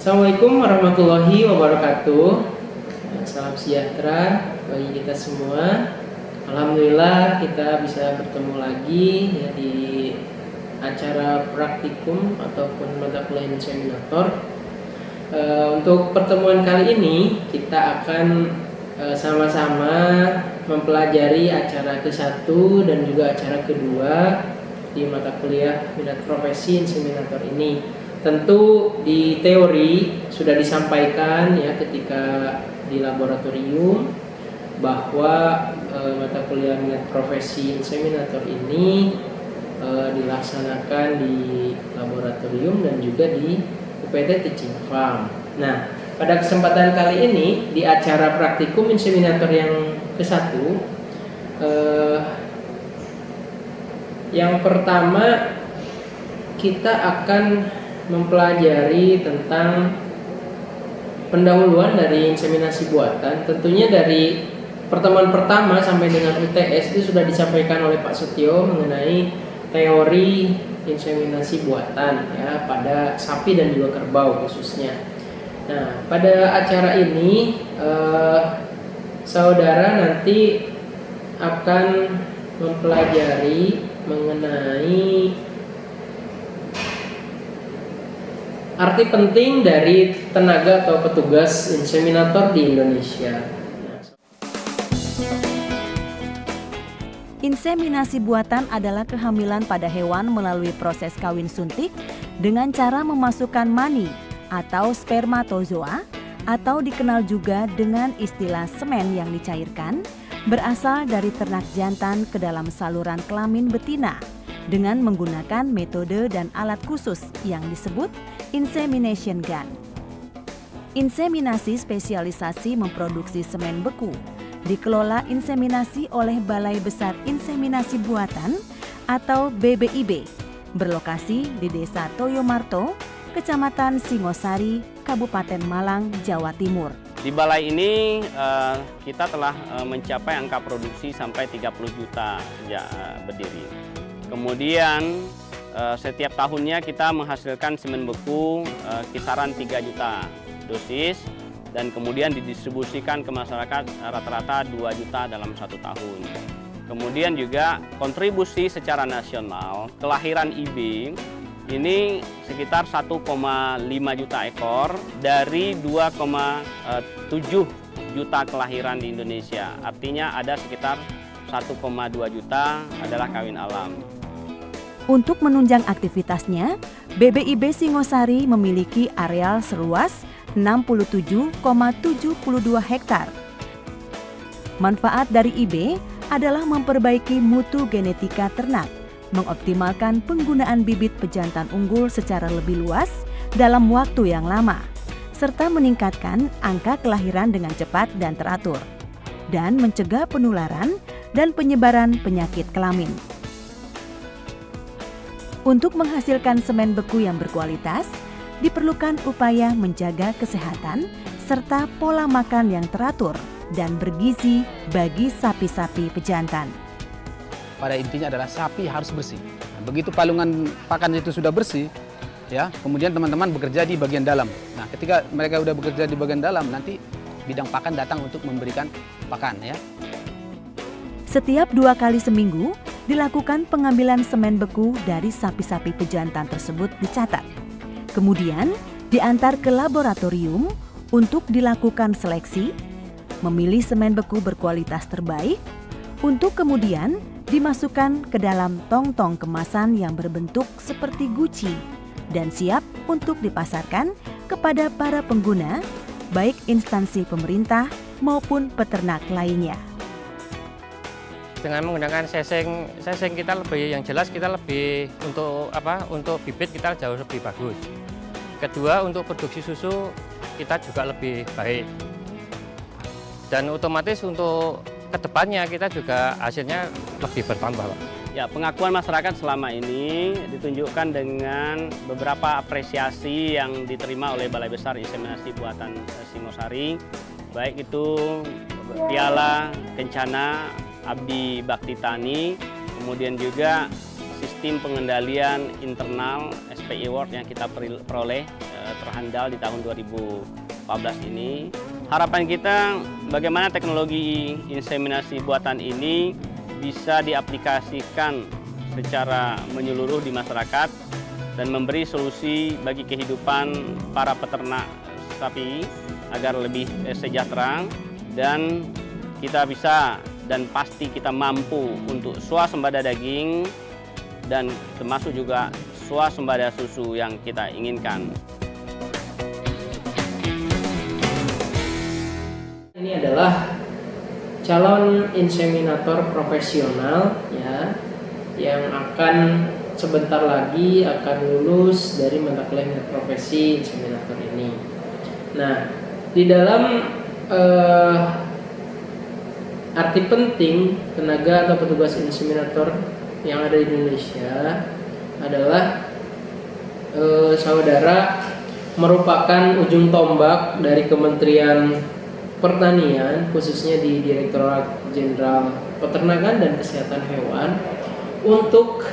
Assalamualaikum warahmatullahi wabarakatuh. Salam sejahtera bagi kita semua. Alhamdulillah kita bisa bertemu lagi ya, di acara praktikum ataupun mata kuliah inseminator. Untuk pertemuan kali ini kita akan sama-sama mempelajari acara ke-1 dan juga acara kedua di mata kuliah minat profesi inseminator ini. Tentu di teori sudah disampaikan ya ketika di laboratorium bahwa mata kuliah minat profesi inseminator ini dilaksanakan di laboratorium dan juga di UPT Teaching Farm. Nah, pada kesempatan kali ini di acara praktikum inseminator yang ke-1, yang pertama kita akan mempelajari tentang pendahuluan dari inseminasi buatan. Tentunya dari pertemuan pertama sampai dengan UTS itu sudah disampaikan oleh Pak Setio mengenai teori inseminasi buatan ya pada sapi dan juga kerbau khususnya. Nah, pada acara ini saudara nanti akan mempelajari mengenai arti penting dari tenaga atau petugas inseminator di Indonesia. Inseminasi buatan adalah kehamilan pada hewan melalui proses kawin suntik dengan cara memasukkan mani atau spermatozoa atau dikenal juga dengan istilah semen yang dicairkan berasal dari ternak jantan ke dalam saluran kelamin betina dengan menggunakan metode dan alat khusus yang disebut insemination gun. Inseminasi spesialisasi memproduksi semen beku, dikelola inseminasi oleh Balai Besar Inseminasi Buatan atau BBIB, berlokasi di Desa Toyomarto, Kecamatan Singosari, Kabupaten Malang, Jawa Timur. Di balai ini kita telah mencapai angka produksi sampai 30 juta sejak berdiri. Kemudian setiap tahunnya kita menghasilkan semen beku kisaran 3 juta dosis dan kemudian didistribusikan ke masyarakat rata-rata 2 juta dalam 1 tahun. Kemudian juga kontribusi secara nasional kelahiran IB ini sekitar 1,5 juta ekor dari 2,7 juta kelahiran di Indonesia. Artinya ada sekitar 1,2 juta adalah kawin alam. Untuk menunjang aktivitasnya, BBIB Singosari memiliki areal seluas 67,72 hektar. Manfaat dari IB adalah memperbaiki mutu genetika ternak, mengoptimalkan penggunaan bibit pejantan unggul secara lebih luas dalam waktu yang lama, serta meningkatkan angka kelahiran dengan cepat dan teratur, dan mencegah penularan dan penyebaran penyakit kelamin. Untuk menghasilkan semen beku yang berkualitas, diperlukan upaya menjaga kesehatan serta pola makan yang teratur dan bergizi bagi sapi-sapi pejantan. Pada intinya adalah sapi harus bersih. Begitu palungan pakan itu sudah bersih, ya, kemudian teman-teman bekerja di bagian dalam. Nah, ketika mereka sudah bekerja di bagian dalam, nanti bidang pakan datang untuk memberikan pakan, ya. Setiap 2 kali seminggu, dilakukan pengambilan semen beku dari sapi-sapi pejantan tersebut dicatat. Kemudian diantar ke laboratorium untuk dilakukan seleksi, memilih semen beku berkualitas terbaik, untuk kemudian dimasukkan ke dalam tong-tong kemasan yang berbentuk seperti guci dan siap untuk dipasarkan kepada para pengguna, baik instansi pemerintah maupun peternak lainnya. Dengan menggunakan seseng kita lebih, yang jelas kita lebih untuk bibit kita jauh lebih bagus. Kedua, untuk produksi susu kita juga lebih baik. Dan otomatis untuk kedepannya kita juga hasilnya lebih bertambah, Pak. Ya, pengakuan masyarakat selama ini ditunjukkan dengan beberapa apresiasi yang diterima oleh Balai Besar Inseminasi Buatan Singosari, baik itu Piala Kencana Abdi Bakti Tani, kemudian juga sistem pengendalian internal SPI Award yang kita peroleh terhandal di tahun 2014 ini. Harapan kita bagaimana teknologi inseminasi buatan ini bisa diaplikasikan secara menyeluruh di masyarakat dan memberi solusi bagi kehidupan para peternak sapi agar lebih sejahtera, dan kita bisa dan pasti kita mampu untuk swasembada daging dan termasuk juga swasembada susu yang kita inginkan. Ini adalah calon inseminator profesional ya, yang akan sebentar lagi akan lulus dari mata kuliah profesi inseminator ini. Nah, di dalam arti penting tenaga atau petugas inseminator yang ada di Indonesia adalah saudara merupakan ujung tombak dari Kementerian Pertanian, khususnya di Direktorat Jenderal Peternakan dan Kesehatan Hewan, untuk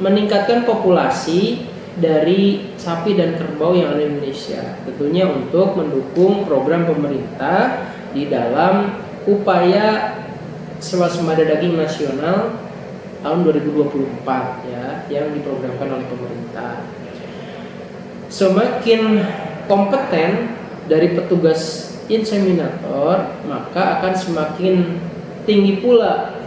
meningkatkan populasi dari sapi dan kerbau yang ada di Indonesia. Tentunya untuk mendukung program pemerintah di dalam upaya swasembada daging nasional tahun 2024 ya, yang diprogramkan oleh pemerintah. Semakin kompeten dari petugas inseminator, maka akan semakin tinggi pula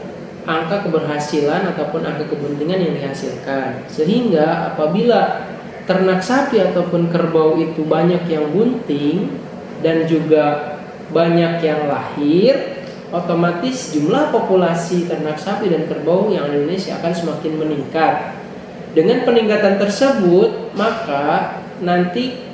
angka keberhasilan ataupun angka kepentingan yang dihasilkan. Sehingga apabila ternak sapi ataupun kerbau itu banyak yang bunting dan juga banyak yang lahir, otomatis jumlah populasi ternak sapi dan kerbau yang ada di Indonesia akan semakin meningkat. Dengan peningkatan tersebut, maka nanti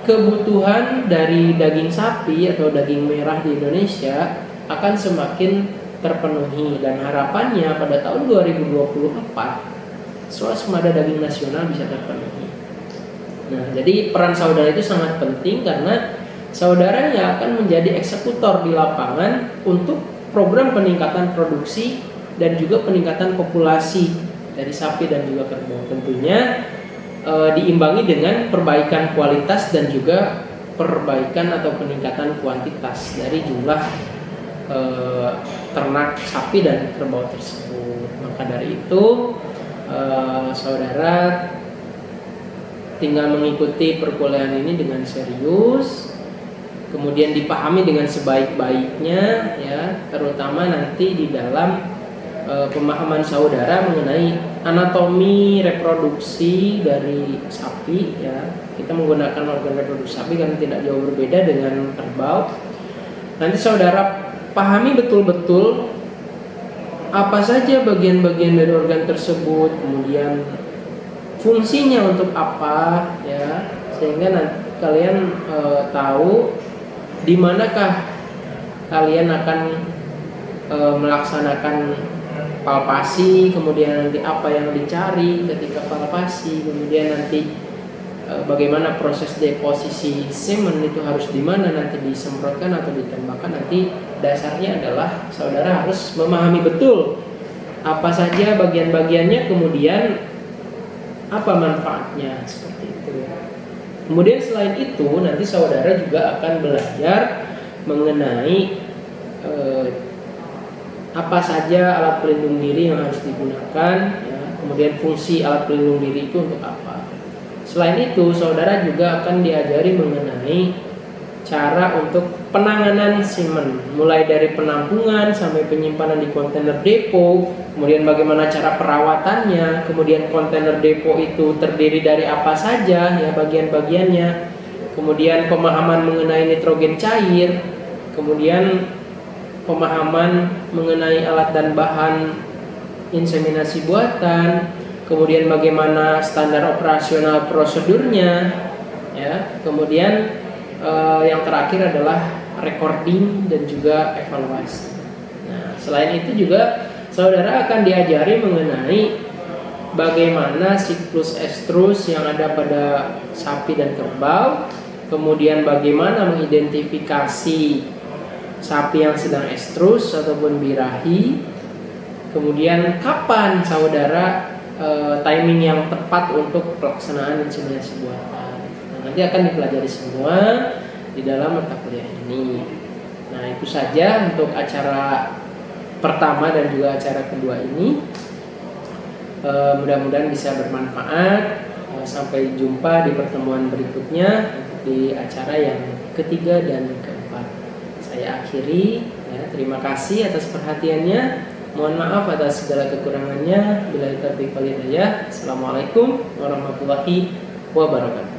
kebutuhan dari daging sapi atau daging merah di Indonesia akan semakin terpenuhi, dan harapannya pada tahun 2024 swasembada daging nasional bisa terpenuhi. Nah, jadi peran saudara itu sangat penting karena saudara yang akan menjadi eksekutor di lapangan untuk program peningkatan produksi dan juga peningkatan populasi dari sapi dan juga kerbau. Tentunya diimbangi dengan perbaikan kualitas dan juga perbaikan atau peningkatan kuantitas dari jumlah ternak sapi dan kerbau tersebut. Maka dari itu saudara tinggal mengikuti perkuliahan ini dengan serius, kemudian dipahami dengan sebaik-baiknya ya, terutama nanti di dalam pemahaman saudara mengenai anatomi reproduksi dari sapi ya. Kita menggunakan organ reproduksi sapi karena tidak jauh berbeda dengan kerbau. Nanti saudara pahami betul-betul apa saja bagian-bagian dari organ tersebut, kemudian fungsinya untuk apa ya, sehingga nanti kalian tahu di manakah kalian akan melaksanakan palpasi, kemudian nanti apa yang dicari ketika palpasi, kemudian nanti bagaimana proses deposisi semen itu harus di mana nanti disemprotkan atau ditembakkan. Nanti dasarnya adalah saudara harus memahami betul apa saja bagian-bagiannya, kemudian apa manfaatnya, seperti itu. Kemudian selain itu nanti saudara juga akan belajar mengenai apa saja alat pelindung diri yang harus digunakan ya, kemudian fungsi alat pelindung diri itu untuk apa. Selain itu saudara juga akan diajari mengenai cara untuk penanganan semen, mulai dari penampungan sampai penyimpanan di kontainer depo, kemudian bagaimana cara perawatannya, kemudian kontainer depo itu terdiri dari apa saja ya bagian-bagiannya, kemudian pemahaman mengenai nitrogen cair, kemudian pemahaman mengenai alat dan bahan inseminasi buatan, kemudian bagaimana standar operasional prosedurnya ya, kemudian yang terakhir adalah recording dan juga evaluasi. Nah, selain itu juga saudara akan diajari mengenai bagaimana siklus estrus yang ada pada sapi dan kerbau, kemudian bagaimana mengidentifikasi sapi yang sedang estrus ataupun birahi, kemudian kapan saudara timing yang tepat untuk pelaksanaan inseminasi buatan. Nah, nanti akan dipelajari semua di dalam mata kuliah ini. Nah, itu saja untuk acara pertama dan juga acara kedua ini. Mudah-mudahan bisa bermanfaat. Sampai jumpa di pertemuan berikutnya di acara yang ketiga dan keempat. Saya akhiri. Ya, terima kasih atas perhatiannya. Mohon maaf atas segala kekurangannya. Billahi taufiq wal hidayah. Assalamualaikum warahmatullahi wabarakatuh.